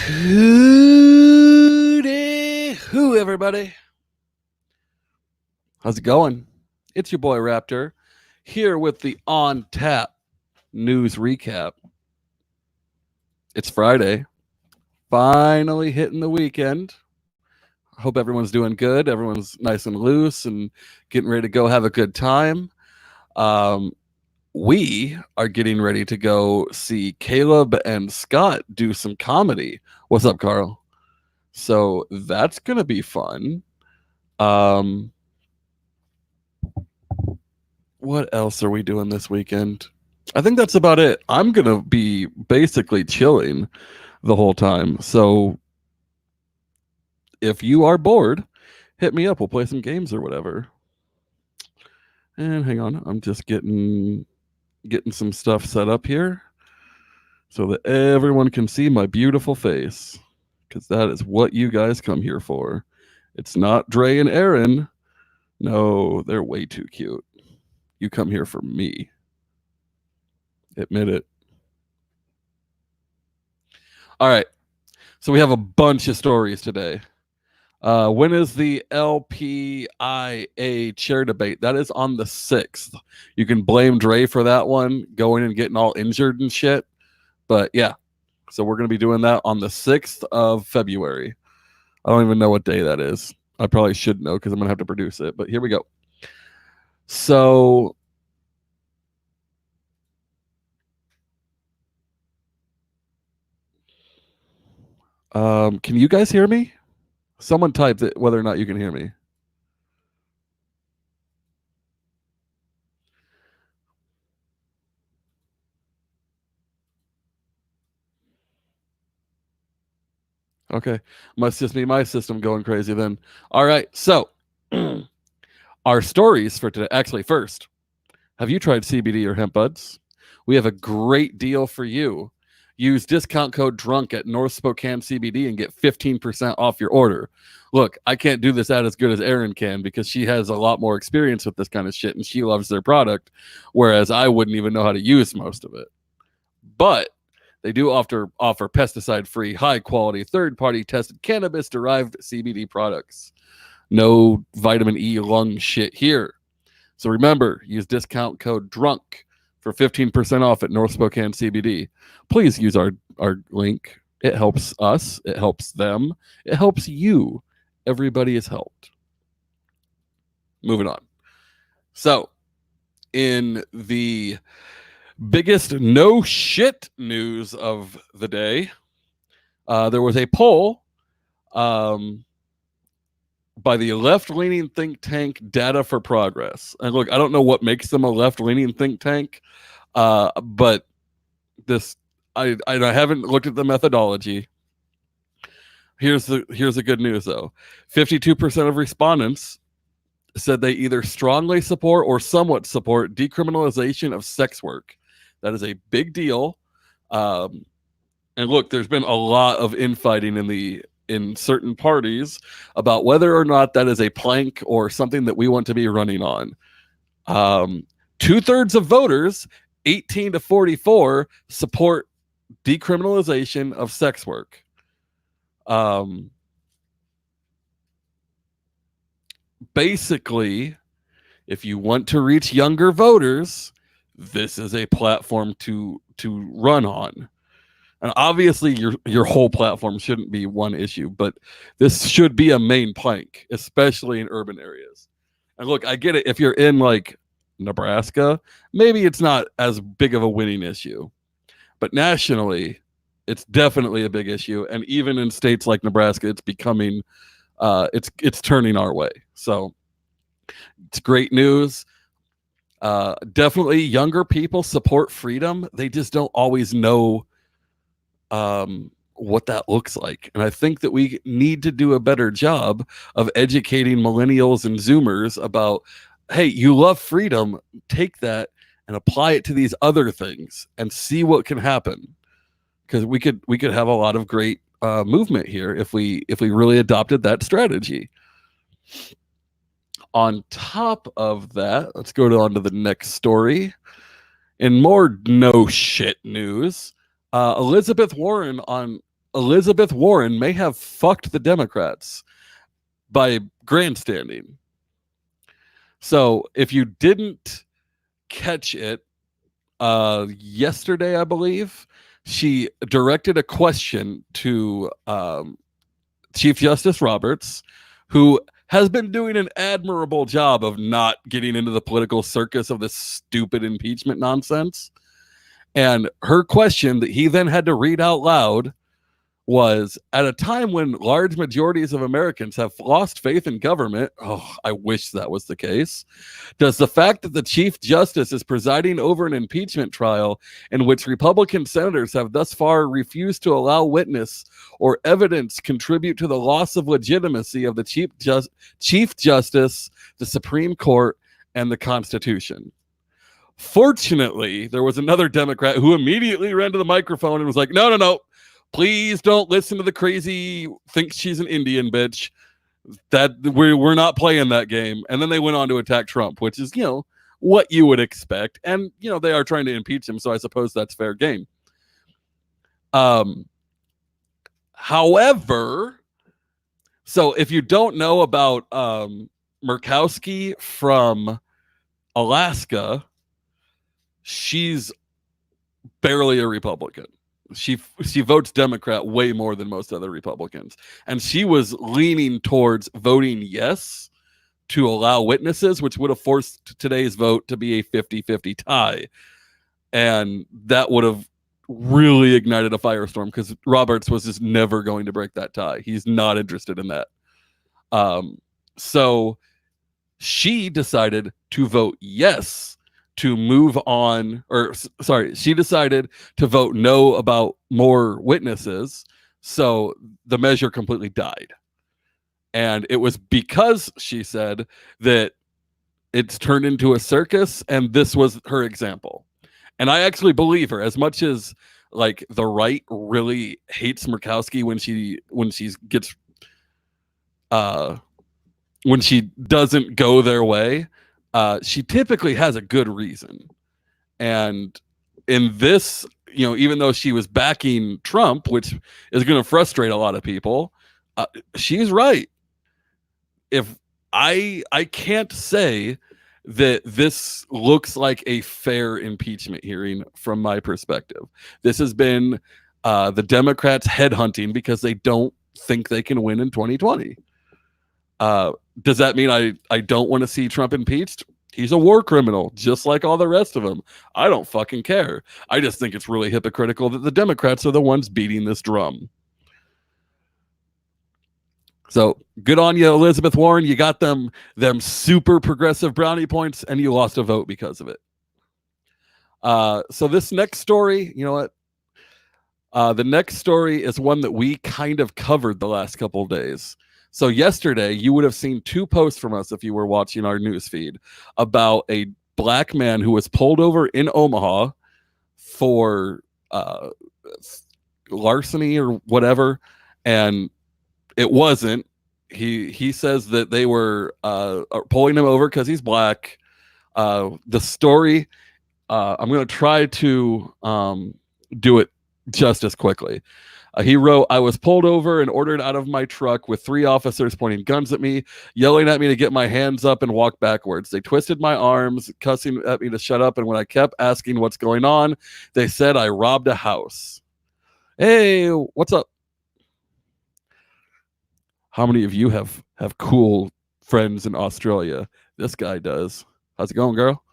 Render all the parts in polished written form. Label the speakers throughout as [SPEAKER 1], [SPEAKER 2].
[SPEAKER 1] Hooty hoo, everybody. How's it going? It's your boy Raptor here with the On Tap news recap. It's Friday, finally hitting the weekend. Hope everyone's doing good. Everyone's nice and loose and getting ready to go have a good time. Um, we are getting ready to go see Caleb and Scott do some comedy. What's up, Carl? So that's gonna be fun. Um, what else are we doing this weekend? I think that's about it. I'm gonna be basically chilling the whole time. So if you are bored, hit me up. We'll play some games or whatever. And hang on, I'm just getting some stuff set up here so that everyone can see my beautiful face, because that is what you guys come here for. It's not Dre and Aaron. No, they're way too cute. You come here for me. Admit it. All right. So we have a bunch of stories today. When is the LPIA chair debate? That is on the 6th. You can blame Dre for that one, going and getting all injured and shit. But yeah, so we're going to be doing that on the 6th of February. I don't even know what day that is. I probably should know because I'm going to have to produce it. But here we go. So can you guys hear me? Someone type it whether or not you can hear me. Okay. Must just be my system going crazy then. All right. So our stories for today. Actually, first, have you tried CBD or hemp buds? We have a great deal for you. Use discount code DRUNK at North Spokane CBD and get 15% off your order. Look, I can't do this ad as good as Erin can because she has a lot more experience with this kind of shit and she loves their product, whereas I wouldn't even know how to use most of it. But they do offer pesticide-free, high-quality, third-party tested cannabis-derived CBD products. No vitamin E lung shit here. So remember, use discount code DRUNK for 15% off at North Spokane CBD. Please use our link. It helps us. It helps them. It helps you. Everybody is helped. Moving on. So, in the biggest no shit news of the day, there was a poll by the left-leaning think tank Data for Progress. And look, I don't know what makes them a left-leaning think tank, but this I haven't looked at the methodology. Here's the good news though. 52% of respondents said they either strongly support or somewhat support decriminalization of sex work. That is a big deal. And look, there's been a lot of infighting in certain parties about whether or not that is a plank or something that we want to be running on. 2/3 of voters, 18 to 44, support decriminalization of sex work. Basically, if you want to reach younger voters, this is a platform to run on. And obviously your whole platform shouldn't be one issue, but this should be a main plank, especially in urban areas. And look, I get it. If you're in like Nebraska, maybe it's not as big of a winning issue, but nationally, it's definitely a big issue. And even in states like Nebraska, it's becoming, it's turning our way. So it's great news. Definitely younger people support freedom. They just don't always know what that looks like. And I think that we need to do a better job of educating millennials and Zoomers about, hey, you love freedom, take that and apply it to these other things and see what can happen. Because we could have a lot of great movement here if we really adopted that strategy. On top of that, let's go on to the next story. In more no shit news, Elizabeth Warren on Elizabeth Warren may have fucked the Democrats by grandstanding. So if you didn't catch it, yesterday, I believe, she directed a question to Chief Justice Roberts, who has been doing an admirable job of not getting into the political circus of this stupid impeachment nonsense. And her question that he then had to read out loud was, at a time when large majorities of Americans have lost faith in government, oh, I wish that was the case, does the fact that the Chief Justice is presiding over an impeachment trial in which Republican senators have thus far refused to allow witness or evidence contribute to the loss of legitimacy of the Chief Justice, the Supreme Court, and the Constitution? Fortunately, there was another Democrat who immediately ran to the microphone and was like, no, please don't listen to the crazy, thinks she's an Indian bitch. That we're not playing that game. And then they went on to attack Trump, which is, what you would expect. And, they are trying to impeach him. So I suppose that's fair game. However, so if you don't know about Murkowski from Alaska, she's barely a Republican. She votes Democrat way more than most other Republicans. And she was leaning towards voting yes to allow witnesses, which would have forced today's vote to be a 50-50 tie. And that would have really ignited a firestorm because Roberts was just never going to break that tie. He's not interested in that. So she decided to vote yes to move on, she decided to vote no about more witnesses. So the measure completely died. And it was because she said that it's turned into a circus, and this was her example. And I actually believe her, as much as like the right really hates Murkowski when she doesn't go their way. She typically has a good reason. And in this, even though she was backing Trump, which is going to frustrate a lot of people, she's right. If I can't say that this looks like a fair impeachment hearing from my perspective. This has been the Democrats headhunting because they don't think they can win in 2020. Does that mean I don't want to see Trump impeached? He's a war criminal, just like all the rest of them. I don't fucking care. I just think it's really hypocritical that the Democrats are the ones beating this drum. So good on you, Elizabeth Warren. You got them super progressive brownie points, and you lost a vote because of it. So this next story, you know what? The next story is one that we kind of covered the last couple of days. So yesterday, you would have seen 2 posts from us if you were watching our news feed about a black man who was pulled over in Omaha for larceny or whatever, and it wasn't. He says that they were pulling him over because he's black. The story, I'm going to try to do it just as quickly. He wrote, I was pulled over and ordered out of my truck with 3 officers pointing guns at me, yelling at me to get my hands up and walk backwards. They twisted my arms, cussing at me to shut up. And when I kept asking what's going on, they said I robbed a house. Hey, what's up? How many of you have cool friends in Australia? This guy does. How's it going, girl?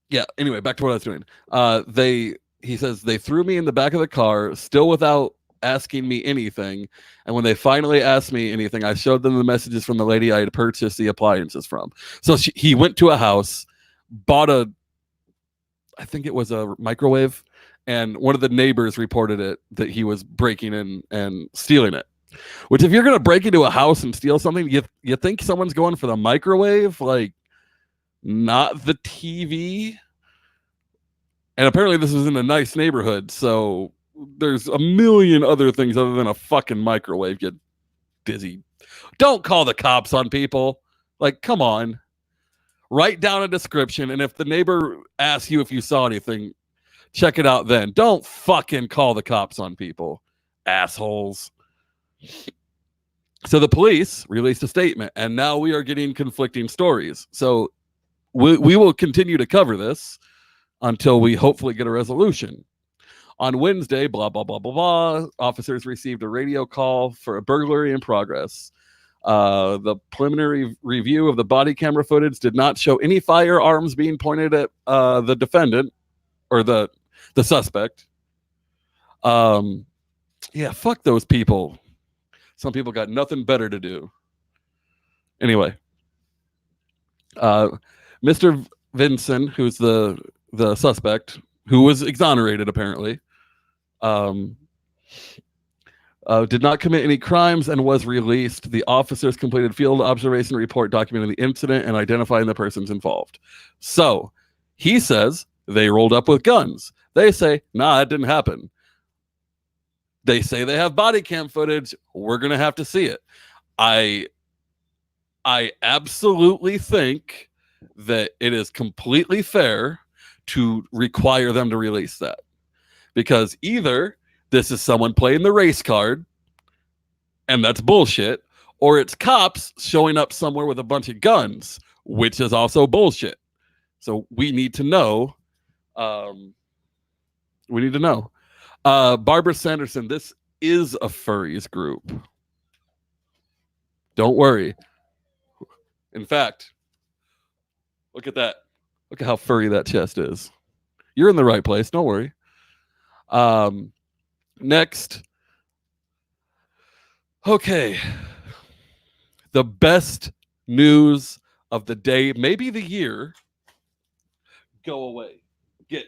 [SPEAKER 1] Yeah, anyway, back to what I was doing. He says they threw me in the back of the car, still without asking me anything. And when they finally asked me anything, I showed them the messages from the lady I had purchased the appliances from. So he went to a house, bought I think it was a microwave, and one of the neighbors reported it that he was breaking in and stealing it. Which, if you're going to break into a house and steal something, you think someone's going for the microwave, like not the TV? And apparently this was in a nice neighborhood, so there's a million other things other than a fucking microwave, you dizzy. Don't call the cops on people. Like, come on. Write down a description, and if the neighbor asks you if you saw anything, check it out then. Don't fucking call the cops on people, assholes. So the police released a statement, and now we are getting conflicting stories. So we will continue to cover this until we hopefully get a resolution. On Wednesday, blah, blah, blah, blah, blah, officers received a radio call for a burglary in progress. The preliminary review of the body camera footage did not show any firearms being pointed at the defendant or the suspect. Yeah, fuck those people. Some people got nothing better to do. Anyway, Mr. Vinson, who's the suspect, who was exonerated apparently, did not commit any crimes and was released. The officers completed field observation report documenting the incident and identifying the persons involved. So he says they rolled up with guns. They say, nah, it didn't happen. They say they have body cam footage. We're going to have to see it. I absolutely think that it is completely fair to require them to release that, because either this is someone playing the race card and that's bullshit, or it's cops showing up somewhere with a bunch of guns, which is also bullshit. So we need to know. Barbara Sanderson, this is a furries group. Don't worry. In fact, look at that. Look at how furry that chest is. You're in the right place. Don't worry. Next. Okay. The best news of the day, maybe the year. Go away. Get.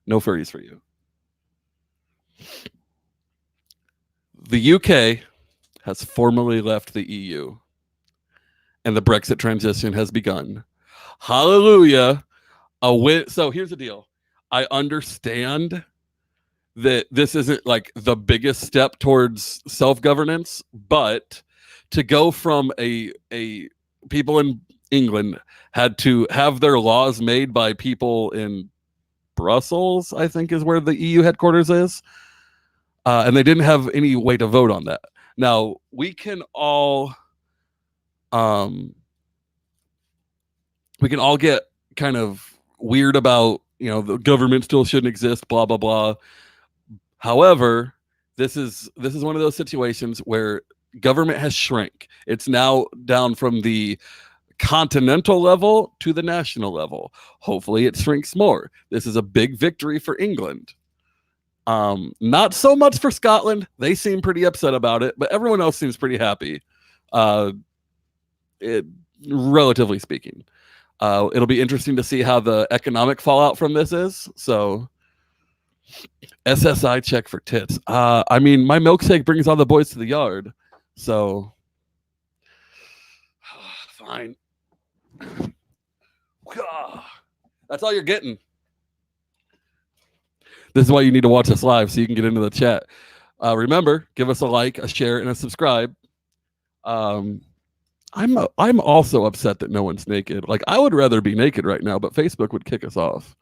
[SPEAKER 1] No furries for you. The UK has formally left the EU, and the Brexit transition has begun. Hallelujah. So here's the deal. I understand that this isn't like the biggest step towards self-governance, but to go from a people in England had to have their laws made by people in Brussels, I think is where the EU headquarters is. And they didn't have any way to vote on that. Now, we can all get kind of weird about, the government still shouldn't exist, blah, blah, blah. However, this is one of those situations where government has shrank. It's now down from the continental level to the national level. Hopefully it shrinks more. This is a big victory for England. Not so much for Scotland. They seem pretty upset about it, but everyone else seems pretty happy. Relatively speaking. It'll be interesting to see how the economic fallout from this is. So SSI check for tits. My milkshake brings all the boys to the yard. So fine. That's all you're getting. This is why you need to watch us live so you can get into the chat. Remember, give us a like, a share, and a subscribe. I'm also upset that no one's naked. Like, I would rather be naked right now, but Facebook would kick us off.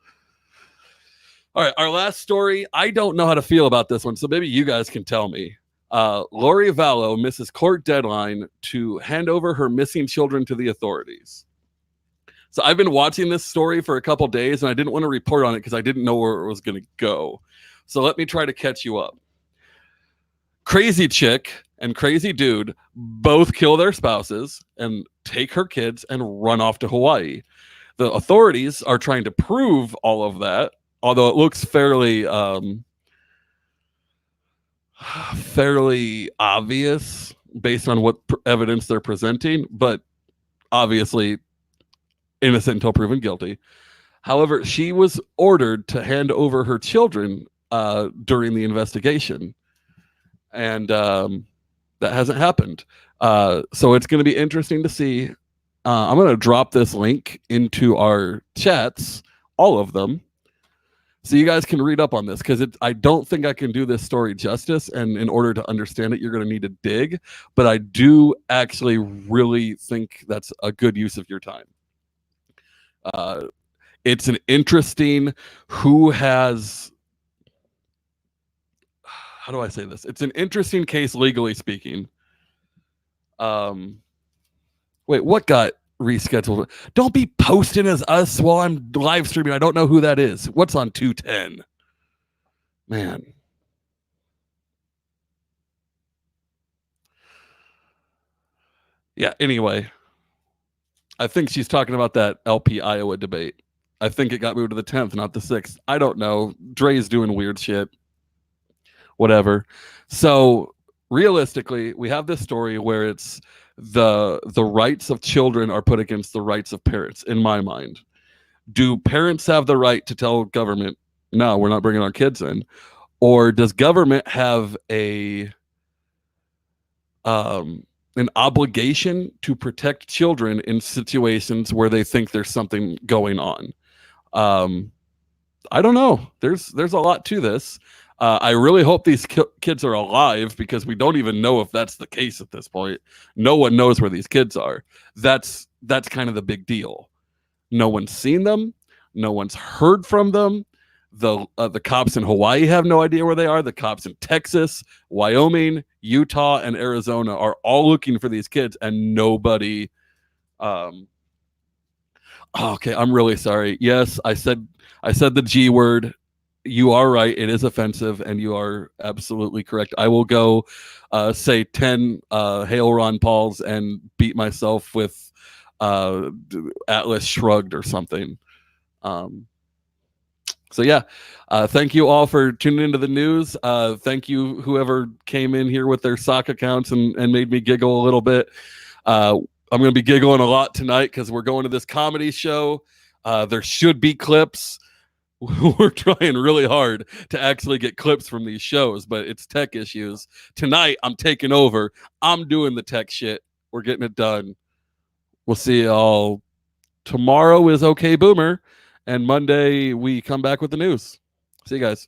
[SPEAKER 1] All right, our last story. I don't know how to feel about this one, so maybe you guys can tell me. Lori Vallow misses court deadline to hand over her missing children to the authorities. So I've been watching this story for a couple days, and I didn't want to report on it because I didn't know where it was going to go. So let me try to catch you up. Crazy chick and crazy dude both kill their spouses and take her kids and run off to Hawaii. The authorities are trying to prove all of that, although it looks fairly obvious based on what evidence they're presenting, but obviously innocent until proven guilty. However, she was ordered to hand over her children during the investigation, and that hasn't happened. So it's going to be interesting to see. I'm going to drop this link into our chats, all of them, so you guys can read up on this, because I don't think I can do this story justice, and in order to understand it, you're going to need to dig, but I do actually really think that's a good use of your time. It's an interesting who has, how do I say this? It's an interesting case legally speaking. Wait, what got rescheduled? Don't be posting as us while I'm live streaming. I don't know who that is. What's on 210? Man. Yeah, anyway. I think she's talking about that LP Iowa debate. I think it got moved to the 10th, not the 6th. I don't know. Dre's doing weird shit. Whatever. So realistically, we have this story where it's the rights of children are put against the rights of parents, in my mind. Do parents have the right to tell government, no, we're not bringing our kids in? Or does government have an obligation to protect children in situations where they think there's something going on? I don't know. There's a lot to this. I really hope these kids are alive, because we don't even know if that's the case at this point. No one knows where these kids are. That's kind of the big deal. No one's seen them. No one's heard from them. The cops in Hawaii have no idea where they are. The cops in Texas, Wyoming, Utah, and Arizona are all looking for these kids, and nobody. Okay, I'm really sorry. Yes, I said the G word. You are right. It is offensive, and you are absolutely correct. I will go say 10 Hail Ron Pauls and beat myself with Atlas Shrugged or something. So yeah, thank you all for tuning into the news. Thank you whoever came in here with their sock accounts and made me giggle a little bit. I'm going to be giggling a lot tonight because we're going to this comedy show. There should be clips. We're trying really hard to actually get clips from these shows, but it's tech issues. Tonight, I'm taking over. I'm doing the tech shit. We're getting it done. We'll see y'all. Tomorrow is OK Boomer, and Monday we come back with the news. See you guys.